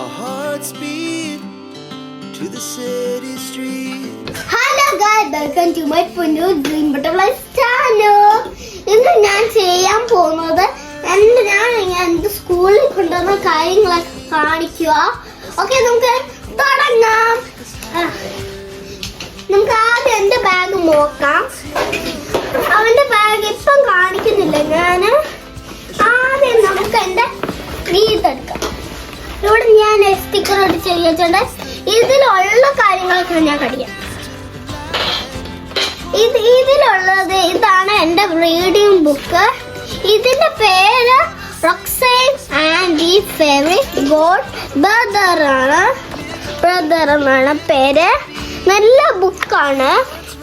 Our hearts beat to the city street. Hello guys, welcome to my new Dream Butterflies channel. ഇന്ന് ഞാൻ ചെയ്യാൻ പോകുന്നത് ഞാൻ സ്കൂളിൽ കൊണ്ടുവന്ന കാര്യങ്ങളൊക്കെ കാണിക്കുക. ഓക്കെ, നമുക്ക് തുടങ്ങാം. നമുക്ക് ആദ്യം എന്റെ ബാഗ് നോക്കാം. അവന്റെ ബാഗ് ഇപ്പം കാണിക്കുന്നില്ല. ഞാൻ ആദ്യം നമുക്ക് എന്റെ വീടെടുക്കാം. ഇവിടെ ഞാൻ സ്റ്റിക്കർ ഒട്ടിച്ച് വെച്ചിട്ടുണ്ട്. ഇതിലുള്ള കാര്യങ്ങളൊക്കെ ഞാൻ കടിക്കാം. ഇതിലുള്ളത് ഇതാണ് എന്റെ റീഡിംഗ് ബുക്ക്. ഇതിന്റെ പേര് Roxanne and the fairy god brother എന്നാണ് പേര്. നല്ല ബുക്കാണ്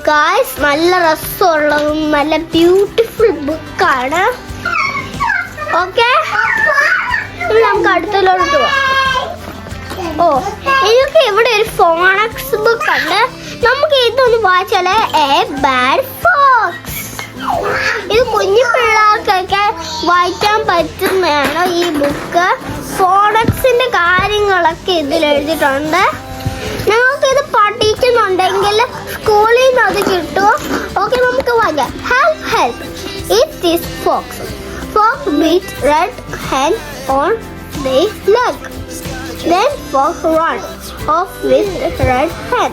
ഗായ്സ്, നല്ല രസമുള്ളതും നല്ല ബ്യൂട്ടിഫുൾ ബുക്കാണ്. ഓക്കെ, നമുക്ക് അടുത്തതിലോട്ട് പോവാം. എനിക്ക് ഇവിടെ ഒരു ഫോണക്സ് ബുക്ക് ഉണ്ട്. നമുക്ക് ഇതൊന്ന് വായിച്ചാലേ എ ബാഡ് ഫോക്സ്. ഇത് കുഞ്ഞു പിള്ളേർക്കൊക്കെ വായിക്കാൻ പറ്റുന്നതാണ് ഈ ബുക്ക്. ഫോണക്സിന്റെ കാര്യങ്ങളൊക്കെ ഇതിൽ എഴുതിയിട്ടുണ്ട്. ഞങ്ങൾക്കിത് പഠിക്കുന്നുണ്ടെങ്കിൽ സ്കൂളിൽ നിന്ന് അത് കിട്ടും. ഓക്കെ, നമുക്ക് വായിക്കാം. Help it is fox. Fox beat red hen on the leg. Then fox run off with red hen.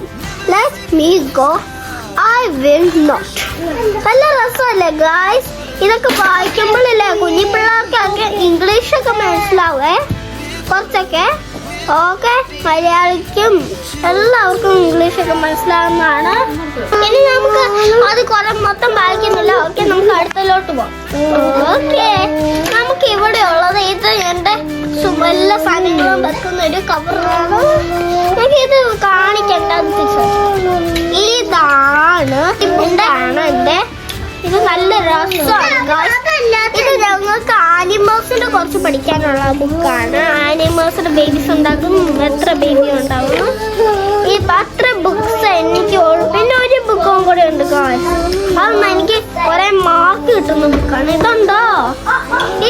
Let me go, I will not. നല്ല രസമല്ലേ ഗായ്സ്? ഇതൊക്കെ വായിക്കുമ്പോഴല്ലേ കുഞ്ഞു പിള്ളേർക്കൊക്കെ ഇംഗ്ലീഷൊക്കെ മനസ്സിലാവേ കുറച്ചൊക്കെ. ഓക്കെ, മലയാളിക്കും എല്ലാവർക്കും ഇംഗ്ലീഷൊക്കെ മനസ്സിലാവുന്നതാണ്. ഇനി നമുക്ക് അത് കുറെ മൊത്തം വായിക്കുന്നില്ല. ഓക്കെ, നമുക്ക് അടുത്തതിലോട്ട് പോകാം. ഓക്കെ, നമുക്ക് ഇവിടെ ഉള്ളത് ഇത് എന്റെ എല്ലാ സാധനങ്ങളും വെക്കുന്ന ഒരു കവറാണ്. എനിക്ക് ഇത് കാണിക്കണ്ട. ഇതാണ് എന്റെ ഇത് നല്ല രസമാണ്. ഇത് ഞങ്ങൾക്ക് ആനിമൽസിന്റെ കുറച്ച് പഠിക്കാനുള്ള ബുക്കാണ്. ആനിമൽസിന്റെ ബേബീസ് ഉണ്ടാകും, എത്ര ബേബി ഉണ്ടാകും. ഈ അത്ര ബുക്സ് എനിക്ക് പിന്നെ ഒരു ബുക്കും കൂടെ ഉണ്ട് ഗായ്സ്. അതൊന്നും എനിക്ക് കുറെ മാർക്ക് കിട്ടുന്ന ബുക്കാണ്. ഇതുണ്ടോ?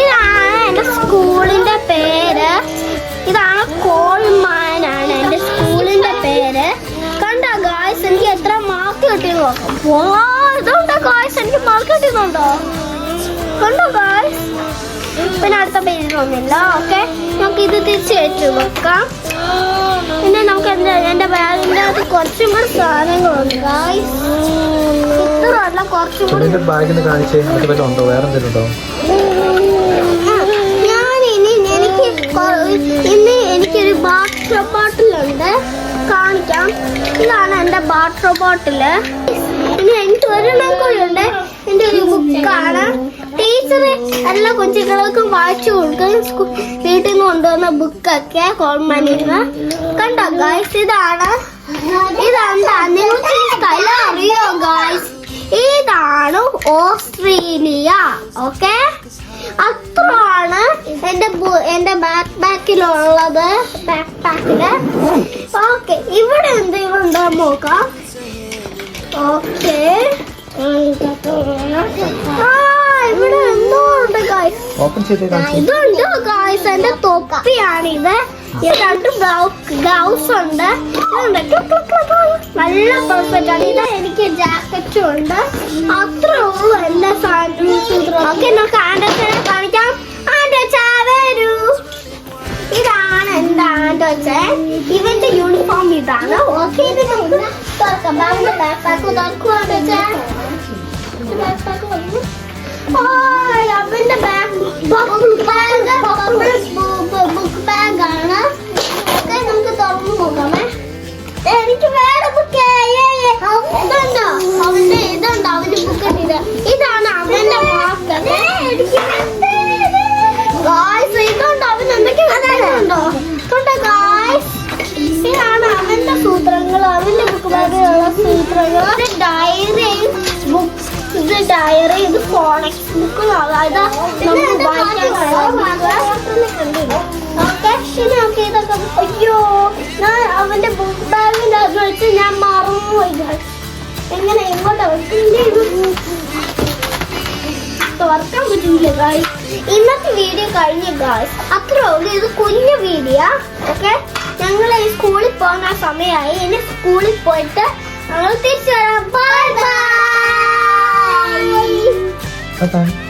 ഇതാണ് എന്റെ സ്കൂളിന്റെ പേര്. ഇതാണ് കോൾമാനാണ് എന്റെ സ്കൂളിന്റെ പേര്. കണ്ടോ ഗായ്സ്, എനിക്ക് എത്ര മാർക്ക് കിട്ടിയെന്ന് നോക്കാം. ഇതുണ്ടോ ഗായ്സ്, എനിക്ക് മാർക്ക് കിട്ടുന്നുണ്ടോ? കണ്ടോ ഗായ്സ്? പിന്നെ അടുത്ത പേജിലൊന്നുമില്ല. ഓക്കെ, നമുക്ക് ഇത് തിരിച്ചു വെച്ച് വെക്കാം. പിന്നെ നമുക്ക് എന്റെ ബാഗിന്റെ അത് കുറച്ചും കൂടി സാധനങ്ങളുണ്ട് ഗായ്സ്. ഇത്രയല്ല, കുറച്ചും കൂടി. എനിക്കൊരു വാട്ടർ ബോട്ടിലുണ്ട്, കാണിക്കാം. ഇതാണ് എന്റെ വാട്ടർ ബോട്ടില്. ഇനി എനിക്ക് ഒരെണ്ണം കൂടി ഉണ്ട്. എന്റെ ഒരു ബുക്കാണ്. ടീച്ചർ എല്ലാ കുട്ടികൾക്കും വായിച്ചു കൊടുക്കും. വീട്ടിൽ നിന്ന് കൊണ്ടുവന്ന ബുക്കൊക്കെ കോൾമനിന്ന്. കണ്ടോ ഗായ്സ്? ഇതാണ് നിങ്ങൾക്ക് ഈ സ്ഥലം അറിയോ ഗായ്സ്? ഇതാണ് ഓസ്ട്രേലിയ. ഓക്കെ, അത്രയാണ് എന്റെ ബാക്ക് പാക്കിലുള്ളത്. ഓക്കെ, ഇവിടെ എന്തെങ്കിലും ഉണ്ടോ നോക്കാം. ഓക്കെ, ഇവിടെ എന്തോ ഉണ്ട് ഗായ്സ്. ഇതുണ്ടോ ഗായ്സ്? എന്റെ തൊപ്പിയാണിത്. രണ്ട് ഗ്ലൗസ് ഉണ്ട്. നല്ല പെർഫെക്റ്റ് ആണ്. ഇത് എനിക്ക് ജാക്കറ്റും ഉണ്ട്. അത്രേ ഉള്ളൂ എന്റെ സാധനം. ഓക്കെ, നമുക്ക് ആൻഡോച്ചനെ കാണിക്കാം. ആൻഡോച്ച വരൂ. ഇതാണ് എന്റെ ആൻഡോച്ചൻ. ഇവന്റെ യൂണിഫോം ഇതാണ്. ഓക്കെ, ഇത് നമുക്ക് തുറക്കാം. ബാഗിന്റെ ബാക്ക് പാക്ക് തുറക്കും. ആൻഡോച്ചൻ ബാക്ക് വന്നു. അവന്റെ ബുക്ക് ബാഗാണ്. ഓക്കെ, നമുക്ക് തുറന്നു നോക്കാമേ. എനിക്ക് വേറെ ബുക്ക് ഇതുണ്ടോ? ഇതുണ്ടോ അവന്റെ ബുക്ക്? ഇതാണ് അവന്റെ മാർക്ക്. ഗായ്സ്, ഇതുണ്ടോ അവൻ എന്തൊക്കെയുണ്ടോ? കണ്ടോ ഗായ്സ്? ഇതാണ് അവന്റെ സൂത്രങ്ങൾ. അവന്റെ ബുക്ക് ബാഗിലുള്ള സൂത്രങ്ങൾ. ഡയറി, ഇത് ഫോണക്സ് ബുക്ക്. അതായത് നമുക്ക് ഓക്കെ, ഇതൊക്കെ. അയ്യോ, ഞാൻ അവന്റെ ബുക്ക് ബാഗിന്റെ അത് വെച്ച് ഞാൻ മറന്നുപോയി. എങ്ങനെ എങ്ങോട്ടാ തുറക്കാൻ പറ്റില്ല ഗായ്സ്. ഇന്നത്തെ വീഡിയോ കഴിഞ്ഞു ഗായ്സ്. അത്രേ ഉള്ളൂ. ഇത് കുഞ്ഞു വീഡിയോ. ഓക്കെ, ഞങ്ങൾ ഈ സ്കൂളിൽ പോകുന്ന സമയമായി. ഇനി സ്കൂളിൽ പോയിട്ട് ഞങ്ങൾ തിരിച്ചു വരാം. Bye bye. ബൈ.